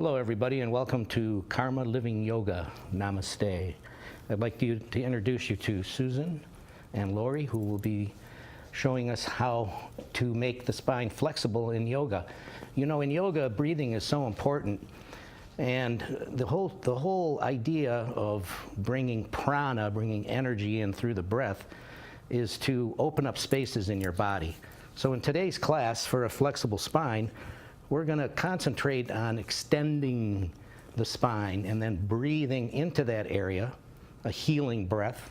Hello everybody and welcome to Karma Living Yoga. Namaste. I'd like to introduce you to Susan and Lori, who will be showing us how to make the spine flexible in yoga. You know, in yoga, breathing is so important, and the whole idea of bringing prana, bringing energy in through the breath, is to open up spaces in your body. So in today's class for a flexible spine, we're going to concentrate on extending the spine and then breathing into that area, a healing breath,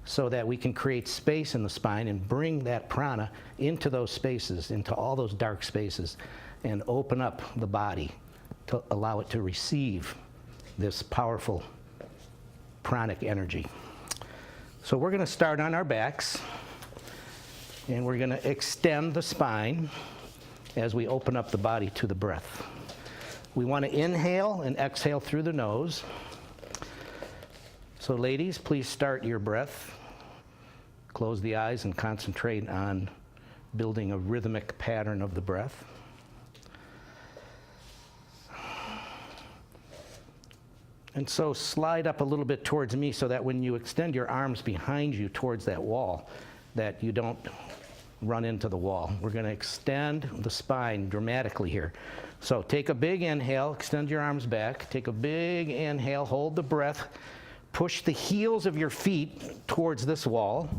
so that we can create space in the spine and bring that prana into those spaces, into all those dark spaces, and open up the body to allow it to receive this powerful pranic energy. So we're going to start on our backs, and we're going to extend the spine as we open up the body to the breath. We want to inhale and exhale through the nose. So ladies, please start your breath. Close the eyes and concentrate on building a rhythmic pattern of the breath. And so slide up a little bit towards me so that when you extend your arms behind you towards that wall, that you don't run into the wall. We're going to extend the spine dramatically here. So take a big inhale, extend your arms back, take a big inhale, hold the breath, push the heels of your feet towards this wall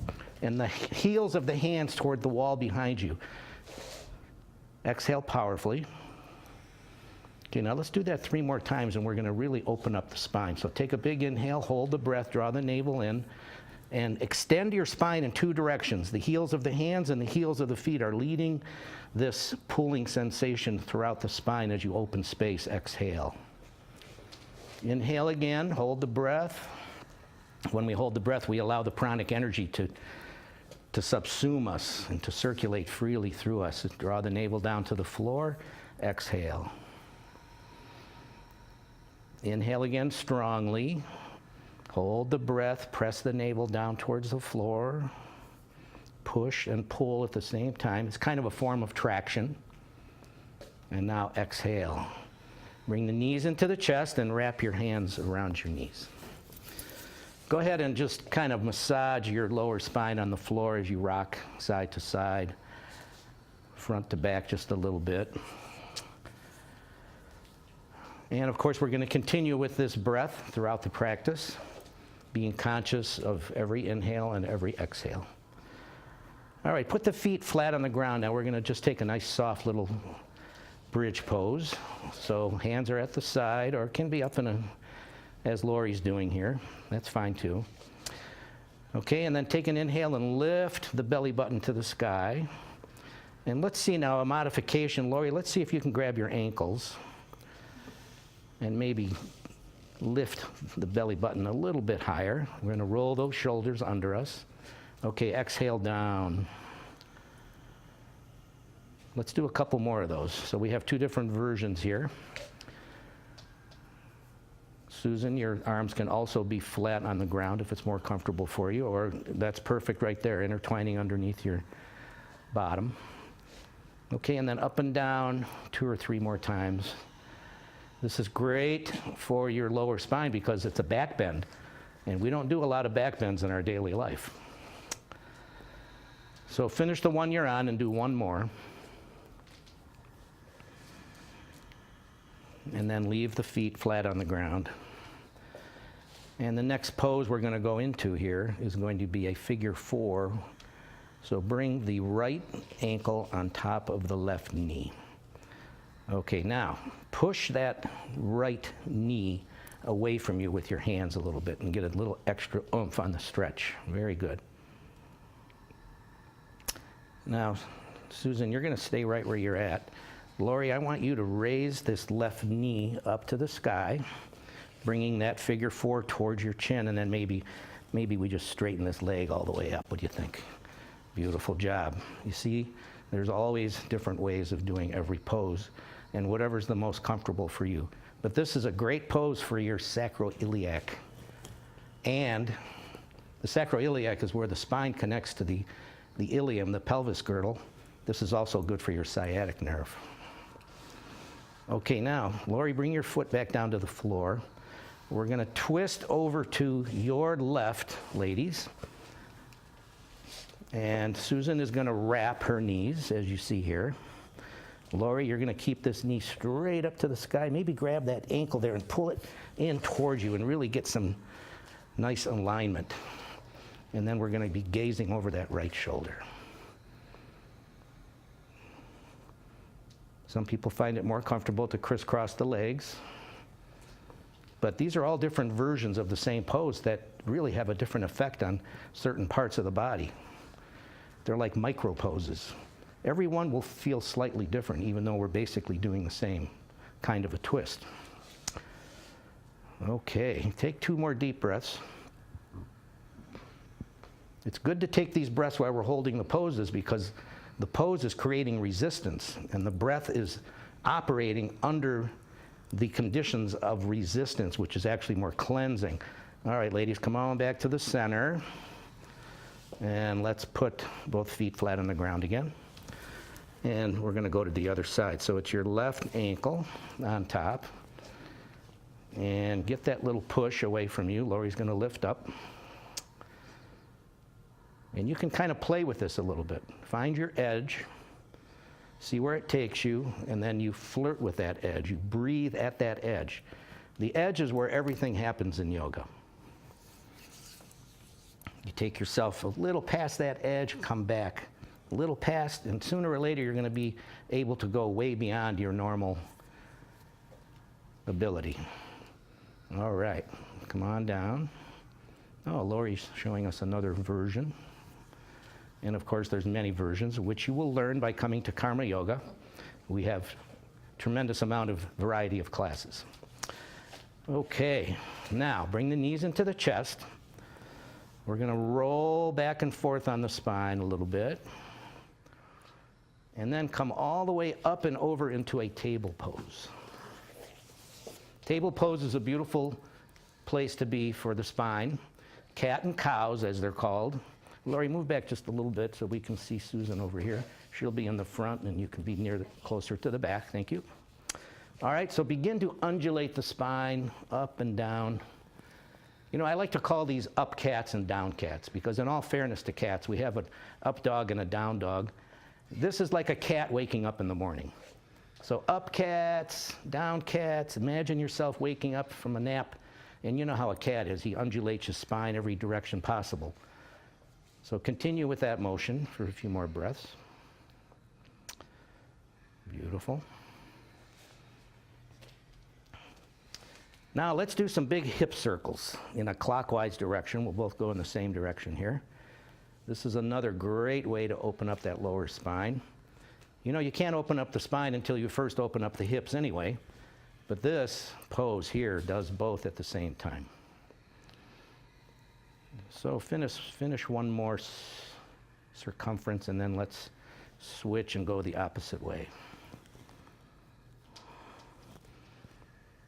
and the heels of the hands toward the wall behind you. Exhale powerfully. Okay, now let's do that 3 more times and we're going to really open up the spine. So take a big inhale, hold the breath, draw the navel in, and extend your spine in 2 directions. The heels of the hands and the heels of the feet are leading this pulling sensation throughout the spine as you open space. Exhale. Inhale again, hold the breath. When we hold the breath, we allow the pranic energy to subsume us and to circulate freely through us. Draw the navel down to the floor. Exhale. Inhale again strongly. Hold the breath, press the navel down towards the floor, push and pull at the same time. It's kind of a form of traction. And now exhale. Bring the knees into the chest and wrap your hands around your knees. Go ahead and just kind of massage your lower spine on the floor as you rock side to side, front to back just a little bit. And of course, we're going to continue with this breath throughout the practice, being conscious of every inhale and every exhale. All right, put the feet flat on the ground. Now we're going to just take a nice soft little bridge pose. So hands are at the side, or it can be up in a, as Lori's doing here. That's fine too. Okay, and then take an inhale and lift the belly button to the sky. And let's see now a modification. Lori, let's see if you can grab your ankles and maybe lift the belly button a little bit higher. We're going to roll those shoulders under us. Okay, exhale down. Let's do a couple more of those. So we have 2 different versions here. Susan, your arms can also be flat on the ground if it's more comfortable for you, or that's perfect right there, intertwining underneath your bottom. Okay, and then up and down 2 or 3 more times. This is great for your lower spine because it's a back bend, and we don't do a lot of back bends in our daily life. So finish the one you're on and do 1 more. And then leave the feet flat on the ground. And the next pose we're going to go into here is going to be a figure 4. So bring the right ankle on top of the left knee. Okay, now push that right knee away from you with your hands a little bit and get a little extra oomph on the stretch. Very good. Now, Susan, you're going to stay right where you're at. Lori, I want you to raise this left knee up to the sky, bringing that figure 4 towards your chin, and then maybe we just straighten this leg all the way up. What do you think? Beautiful job. You see, there's always different ways of doing every pose, and whatever's the most comfortable for you. But this is a great pose for your sacroiliac. And the sacroiliac is where the spine connects to the ilium, the pelvis girdle. This is also good for your sciatic nerve. Okay, now, Lori, bring your foot back down to the floor. We're going to twist over to your left, ladies. And Susan is going to wrap her knees, as you see here. Lori, you're going to keep this knee straight up to the sky. Maybe grab that ankle there and pull it in towards you and really get some nice alignment. And then we're going to be gazing over that right shoulder. Some people find it more comfortable to crisscross the legs. But these are all different versions of the same pose that really have a different effect on certain parts of the body. They're like micro poses. Every one will feel slightly different, even though we're basically doing the same kind of a twist. Okay, take 2 more deep breaths. It's good to take these breaths while we're holding the poses because the pose is creating resistance, and the breath is operating under the conditions of resistance, which is actually more cleansing. All right, ladies, come on back to the center. And let's put both feet flat on the ground again. And we're going to go to the other side. So it's your left ankle on top. And get that little push away from you. Lori's going to lift up. And you can kind of play with this a little bit. Find your edge. See where it takes you, and then you flirt with that edge. You breathe at that edge. The edge is where everything happens in yoga. You take yourself a little past that edge, come back a little past, and sooner or later you're going to be able to go way beyond your normal ability. All right, come on down. Oh, Lori's showing us another version. And of course, there's many versions, which you will learn by coming to Karma Yoga. We have tremendous amount of variety of classes. Okay, now bring the knees into the chest. We're going to roll back and forth on the spine a little bit. And then come all the way up and over into a table pose. Table pose is a beautiful place to be for the spine. Cat and cows, as they're called. Lori, move back just a little bit so we can see Susan over here. She'll be in the front, and you can be closer to the back. Thank you. All right, so begin to undulate the spine up and down. You know, I like to call these up cats and down cats because in all fairness to cats, we have an up dog and a down dog. This is like a cat waking up in the morning. So up cats, down cats. Imagine yourself waking up from a nap, and you know how a cat is. He undulates his spine every direction possible. So continue with that motion for a few more breaths. Beautiful. Now let's do some big hip circles in a clockwise direction. We'll both go in the same direction here. This is another great way to open up that lower spine. You know, you can't open up the spine until you first open up the hips anyway, but this pose here does both at the same time. So finish one more circumference, and then let's switch and go the opposite way.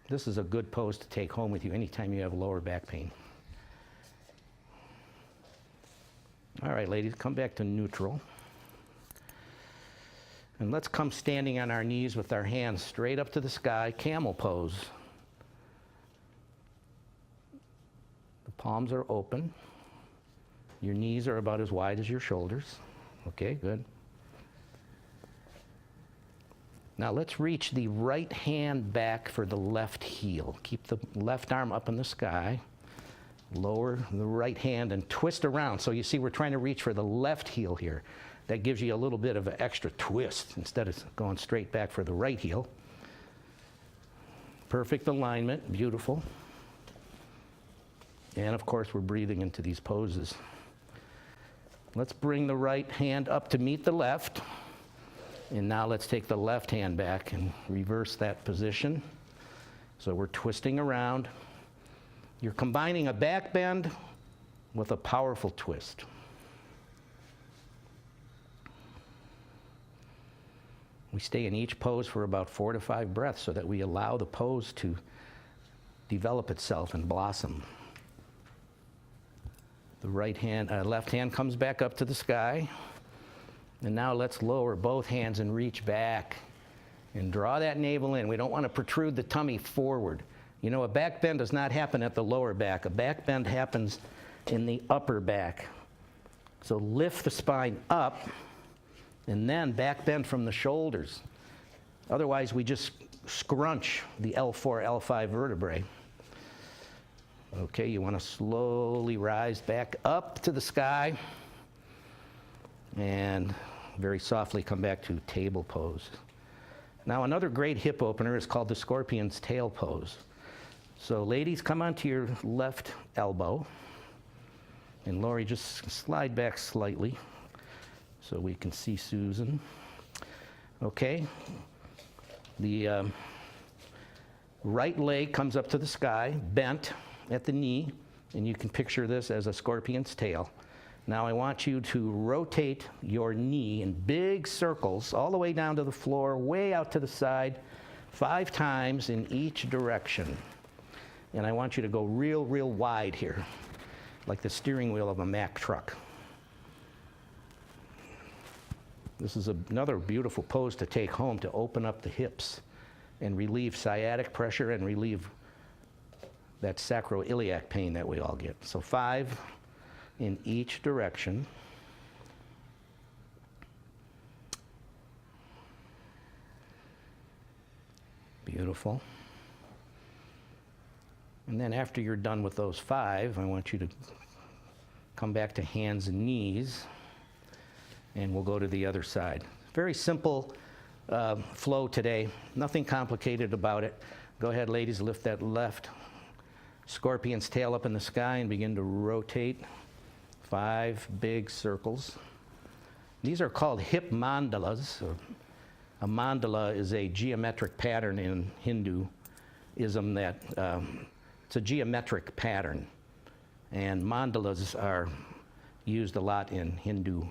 This is a good pose to take home with you anytime you have lower back pain. All right, ladies, come back to neutral. And let's come standing on our knees with our hands straight up to the sky, camel pose. The palms are open. Your knees are about as wide as your shoulders. Okay, good. Now let's reach the right hand back for the left heel. Keep the left arm up in the sky. Lower the right hand and twist around. So you see we're trying to reach for the left heel here. That gives you a little bit of an extra twist instead of going straight back for the right heel. Perfect alignment, beautiful. And of course we're breathing into these poses. Let's bring the right hand up to meet the left. And now let's take the left hand back and reverse that position. So we're twisting around. You're combining a back bend with a powerful twist. We stay in each pose for about 4 to 5 breaths so that we allow the pose to develop itself and blossom. The left hand comes back up to the sky. And now let's lower both hands and reach back And draw that navel in. We don't want to protrude the tummy forward. You know, a back bend does not happen at the lower back. A back bend happens in the upper back. So lift the spine up and then back bend from the shoulders. Otherwise, we just scrunch the L4, L5 vertebrae. Okay, you want to slowly rise back up to the sky and very softly come back to table pose. Now, another great hip opener is called the scorpion's tail pose. So ladies, come onto your left elbow. And Lori, just slide back slightly so we can see Susan. Okay. The right leg comes up to the sky, bent at the knee, and you can picture this as a scorpion's tail. Now I want you to rotate your knee in big circles all the way down to the floor, way out to the side, 5 times in each direction. And I want you to go real, real wide here, like the steering wheel of a Mack truck. This is another beautiful pose to take home to open up the hips and relieve sciatic pressure and relieve that sacroiliac pain that we all get. So 5 in each direction. Beautiful. And then after you're done with those 5, I want you to come back to hands and knees, and we'll go to the other side. Very simple flow today, nothing complicated about it. Go ahead, ladies, lift that left scorpion's tail up in the sky and begin to rotate 5 big circles. These are called hip mandalas. A mandala is a geometric pattern in Hinduism that it's a geometric pattern, and mandalas are used a lot in Hindu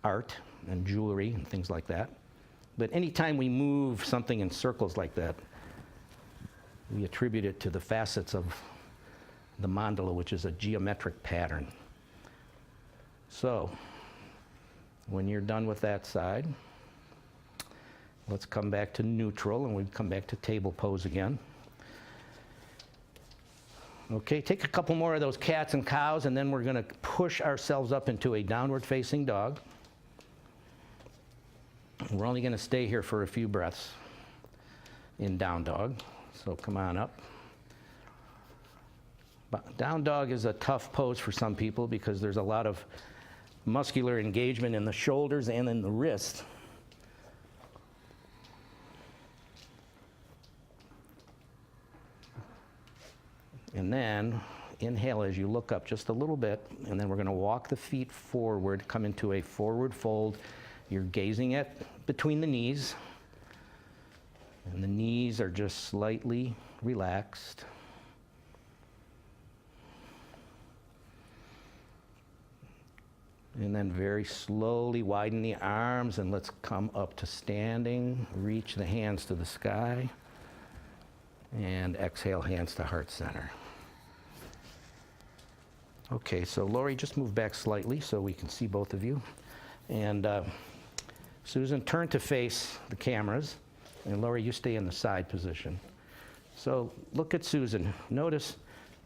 art and jewelry and things like that. But anytime we move something in circles like that, we attribute it to the facets of the mandala, which is a geometric pattern. So, when you're done with that side, let's come back to neutral, and we come back to table pose again. Okay, take a couple more of those cats and cows, and then we're going to push ourselves up into a downward facing dog. We're only going to stay here for a few breaths in down dog. So come on up. Down dog is a tough pose for some people because there's a lot of muscular engagement in the shoulders and in the wrist. And then inhale as you look up just a little bit, and then we're going to walk the feet forward, come into a forward fold. You're gazing at between the knees, and the knees are just slightly relaxed. And then very slowly widen the arms, and let's come up to standing. Reach the hands to the sky, and exhale, hands to heart center. Okay, so Lori, just move back slightly so we can see both of you. And Susan, turn to face the cameras. And Lori, you stay in the side position. So look at Susan. Notice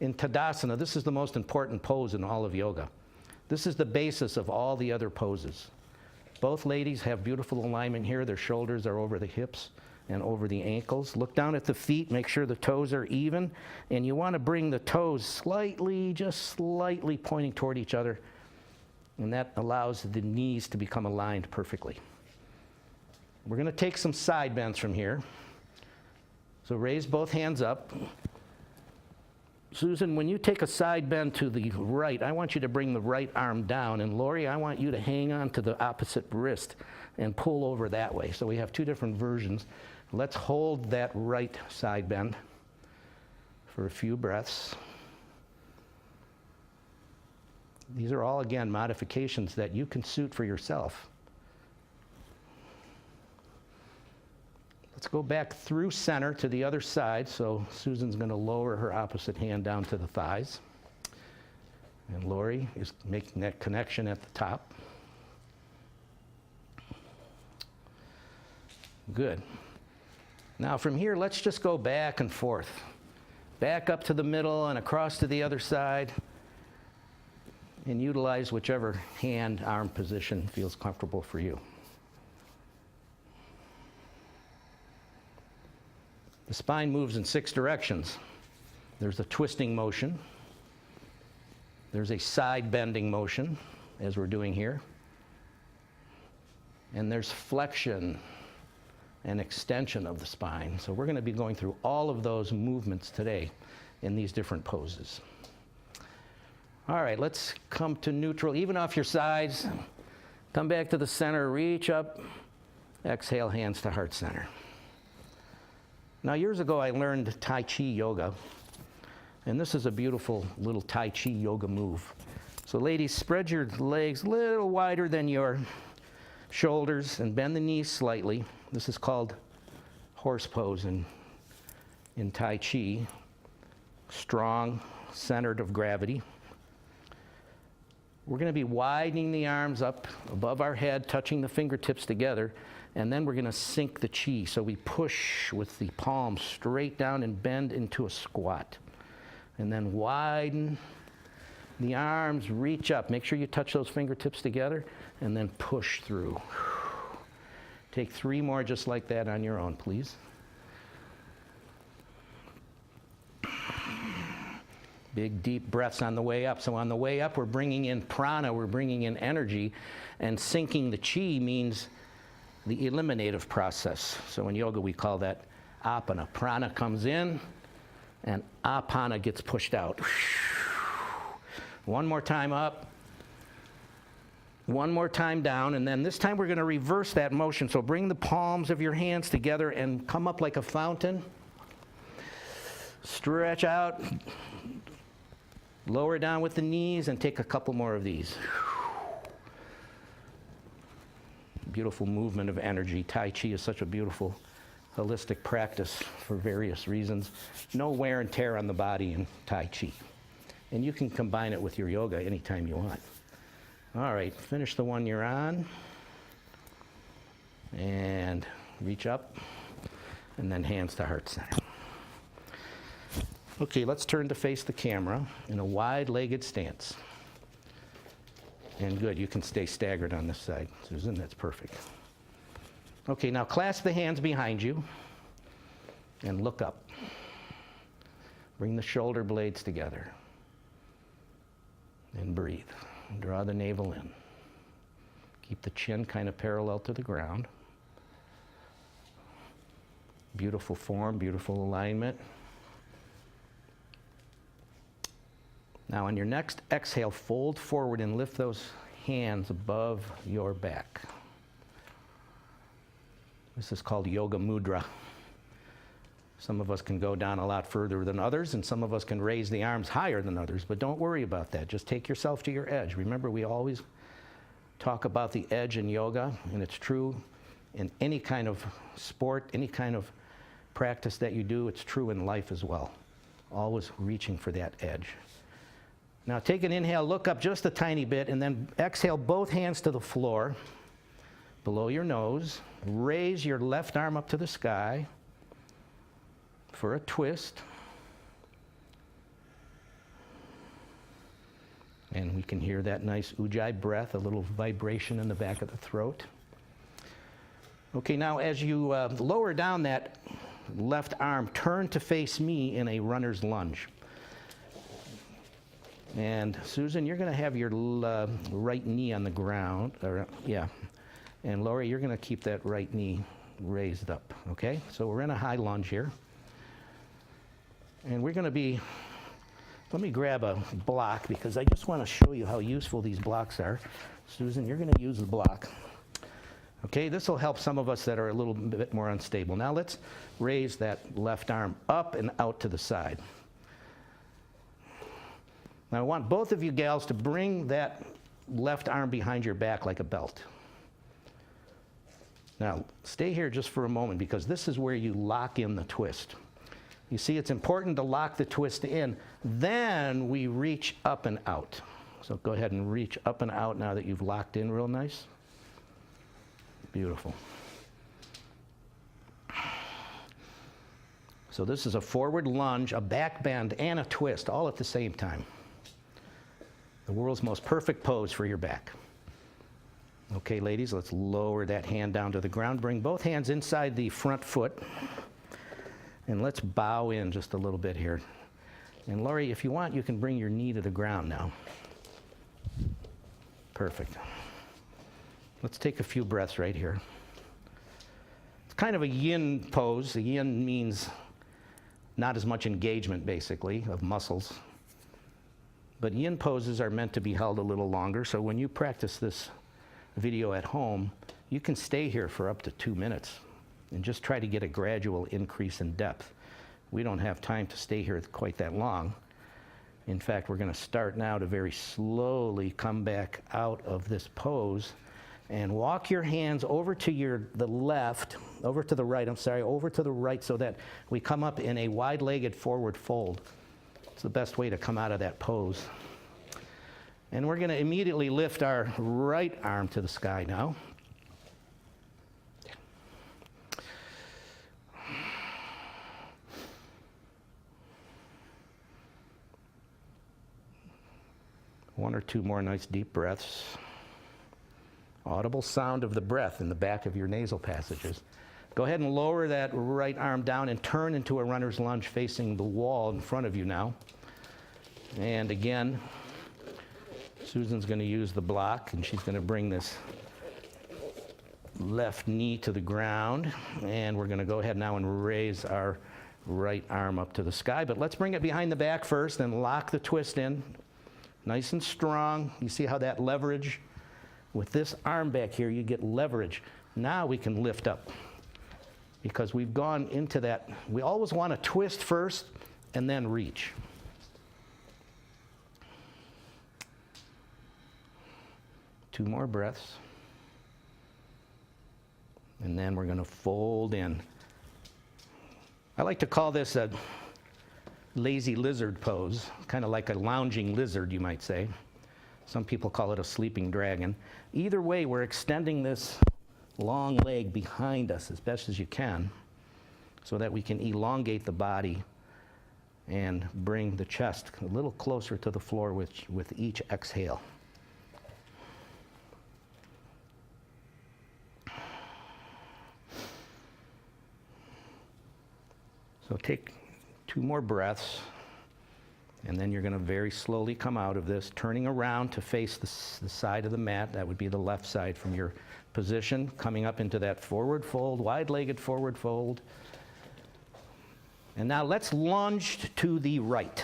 in Tadasana, this is the most important pose in all of yoga. This is the basis of all the other poses. Both ladies have beautiful alignment here. Their shoulders are over the hips and over the ankles. Look down at the feet, make sure the toes are even, and you want to bring the toes slightly, just slightly pointing toward each other, and that allows the knees to become aligned perfectly. We're going to take some side bends from here. So raise both hands up. Susan, when you take a side bend to the right, I want you to bring the right arm down, and Lori, I want you to hang on to the opposite wrist and pull over that way. So we have 2 different versions. Let's hold that right side bend for a few breaths. These are all, again, modifications that you can suit for yourself. Let's go back through center to the other side. So Susan's going to lower her opposite hand down to the thighs. And Lori is making that connection at the top. Good. Now from here, let's just go back and forth. Back up to the middle and across to the other side. And utilize whichever hand, arm position feels comfortable for you. The spine moves in 6 directions. There's a twisting motion. There's a side bending motion, as we're doing here. And there's flexion and extension of the spine. So we're going to be going through all of those movements today in these different poses. All right, let's come to neutral. Even off your sides. Come back to the center, reach up. Exhale, hands to heart center. Now, years ago, I learned Tai Chi yoga. And this is a beautiful little Tai Chi yoga move. So ladies, spread your legs a little wider than your shoulders and bend the knees slightly. This is called horse pose in Tai Chi. Strong, centered of gravity. We're going to be widening the arms up above our head, touching the fingertips together, and then we're going to sink the chi. So we push with the palms straight down and bend into a squat. And then widen the arms, reach up. Make sure you touch those fingertips together, and then push through. Take 3 more just like that on your own, please. Big, deep breaths on the way up. So on the way up, we're bringing in prana, we're bringing in energy, and sinking the chi means the eliminative process. So in yoga, we call that apana. Prana comes in, and apana gets pushed out. One more time up. One more time down, and then this time we're going to reverse that motion. So bring the palms of your hands together and come up like a fountain. Stretch out. Lower down with the knees and take a couple more of these. Beautiful movement of energy. Tai Chi is such a beautiful, holistic practice for various reasons. No wear and tear on the body in Tai Chi. And you can combine it with your yoga anytime you want. All right, finish the one you're on. And reach up. And then hands to heart center. Okay, let's turn to face the camera in a wide-legged stance. And good, you can stay staggered on this side, Susan, that's perfect. Okay, now clasp the hands behind you and look up. Bring the shoulder blades together. And breathe. Draw the navel in. Keep the chin kind of parallel to the ground. Beautiful form, beautiful alignment. Now on your next exhale, fold forward and lift those hands above your back. This is called yoga mudra. Some of us can go down a lot further than others, and some of us can raise the arms higher than others, but don't worry about that. Just take yourself to your edge. Remember, we always talk about the edge in yoga, and it's true in any kind of sport, any kind of practice that you do. It's true in life as well. Always reaching for that edge. Now take an inhale, look up just a tiny bit, and then exhale both hands to the floor, below your nose. Raise your left arm up to the sky for a twist. And we can hear that nice ujjayi breath, a little vibration in the back of the throat. Okay, now as you lower down that left arm, turn to face me in a runner's lunge. And Susan, you're going to have your right knee on the ground. And Lori, you're going to keep that right knee raised up, okay? So we're in a high lunge here. And we're going to be, let me grab a block because I just want to show you how useful these blocks are. Susan, you're going to use the block. Okay, this will help some of us that are a little bit more unstable. Now let's raise that left arm up and out to the side. Now I want both of you gals to bring that left arm behind your back like a belt. Now stay here just for a moment because this is where you lock in the twist. You see, it's important to lock the twist in. Then we reach up and out. So go ahead and reach up and out now that you've locked in real nice. Beautiful. So this is a forward lunge, a back bend, and a twist, all at the same time. The world's most perfect pose for your back. Okay, ladies, let's lower that hand down to the ground. Bring both hands inside the front foot. And let's bow in just a little bit here. And Lori, if you want, you can bring your knee to the ground now. Perfect. Let's take a few breaths right here. It's kind of a yin pose. The yin means not as much engagement, basically, of muscles. But yin poses are meant to be held a little longer, so when you practice this video at home, you can stay here for up to 2 minutes and just try to get a gradual increase in depth. We don't have time to stay here quite that long. In fact, we're going to start now to very slowly come back out of this pose and walk your hands over to the left, over to the right, over to the right, so that we come up in a wide-legged forward fold. It's the best way to come out of that pose. And we're going to immediately lift our right arm to the sky now. One or two more nice deep breaths. Audible sound of the breath in the back of your nasal passages. Go ahead and lower that right arm down and turn into a runner's lunge facing the wall in front of you now. And again, Susan's going to use the block, and she's going to bring this left knee to the ground. And we're going to go ahead now and raise our right arm up to the sky. But let's bring it behind the back first and lock the twist in. Nice and strong. You see how that leverage? With this arm back here, you get leverage. Now we can lift up because we've gone into that. We always want to twist first and then reach. Two more breaths. And then we're going to fold in. I like to call this a lazy lizard pose, kind of like a lounging lizard, you might say. Some people call it a sleeping dragon. Either way, we're extending this long leg behind us as best as you can so that we can elongate the body and bring the chest a little closer to the floor with each exhale. So take 2 more breaths, and then you're going to very slowly come out of this, turning around to face the side of the mat. That would be the left side from your position, coming up into that forward fold, wide-legged forward fold. And now let's lunge to the right.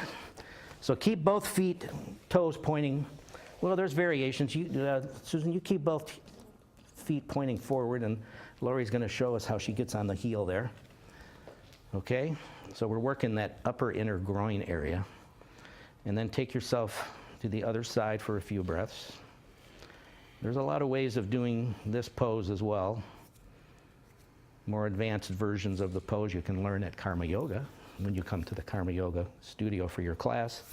So keep both feet, toes pointing. Well, there's variations. Susan, you keep both feet pointing forward, and Lori's going to show us how she gets on the heel there. Okay, so we're working that upper inner groin area. And then take yourself to the other side for a few breaths. There's a lot of ways of doing this pose as well. More advanced versions of the pose you can learn at Karma Yoga when you come to the Karma Yoga studio for your class.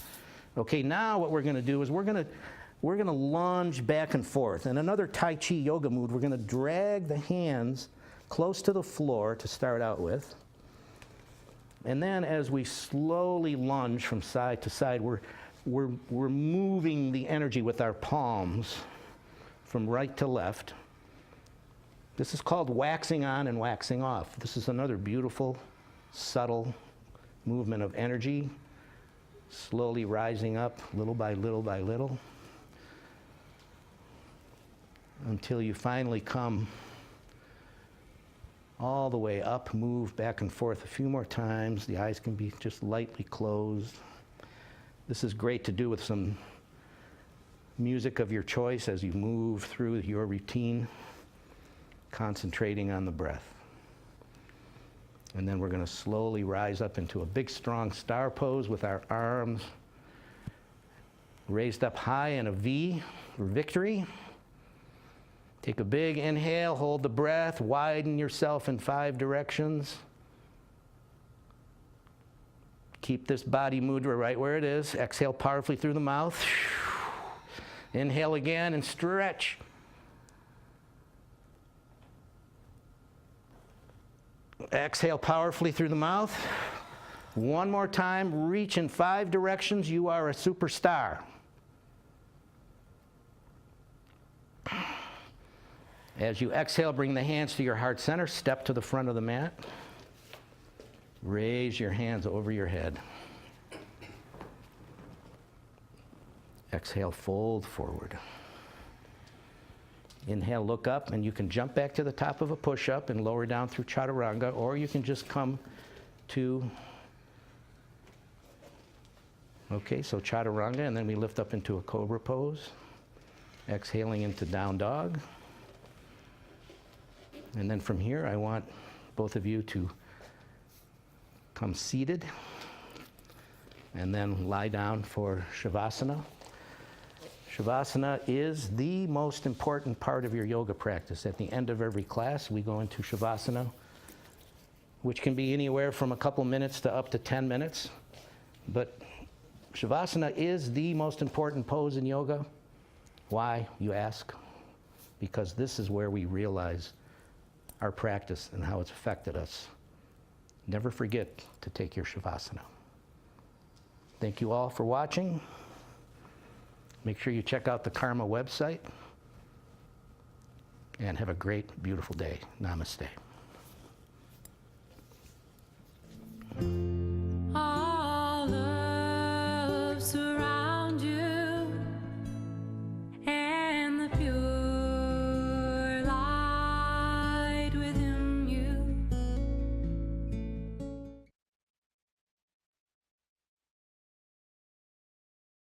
Okay, now what we're going to do is we're going to lunge back and forth. In another Tai Chi yoga mood, we're going to drag the hands close to the floor to start out with. And then as we slowly lunge from side to side, we're moving the energy with our palms from right to left. This is called waxing on and waxing off. This is another beautiful, subtle movement of energy, slowly rising up little by little by little, until you finally come all the way up, move back and forth a few more times. The eyes can be just lightly closed. This is great to do with some music of your choice as you move through your routine, concentrating on the breath. And then we're going to slowly rise up into a big, strong star pose with our arms raised up high in a V for victory. Take a big inhale, hold the breath, widen yourself in 5 directions. Keep this body mudra right where it is. Exhale powerfully through the mouth. Inhale again and stretch. Exhale powerfully through the mouth. One more time, reach in 5 directions. You are a superstar. As you exhale, bring the hands to your heart center. Step to the front of the mat. Raise your hands over your head. Exhale, fold forward. Inhale, look up, and you can jump back to the top of a push-up and lower down through chaturanga, or you can just come to, okay, so chaturanga, and then we lift up into a cobra pose. Exhaling into down dog. And then from here, I want both of you to come seated, and then lie down for Shavasana. Shavasana is the most important part of your yoga practice. At the end of every class, we go into Shavasana, which can be anywhere from a couple minutes to up to 10 minutes. But Shavasana is the most important pose in yoga. Why, you ask? Because this is where we realize our practice and how it's affected us. Never forget to take your Shavasana. Thank you all for watching. Make sure you check out the Karma website, and have a great, beautiful day. Namaste.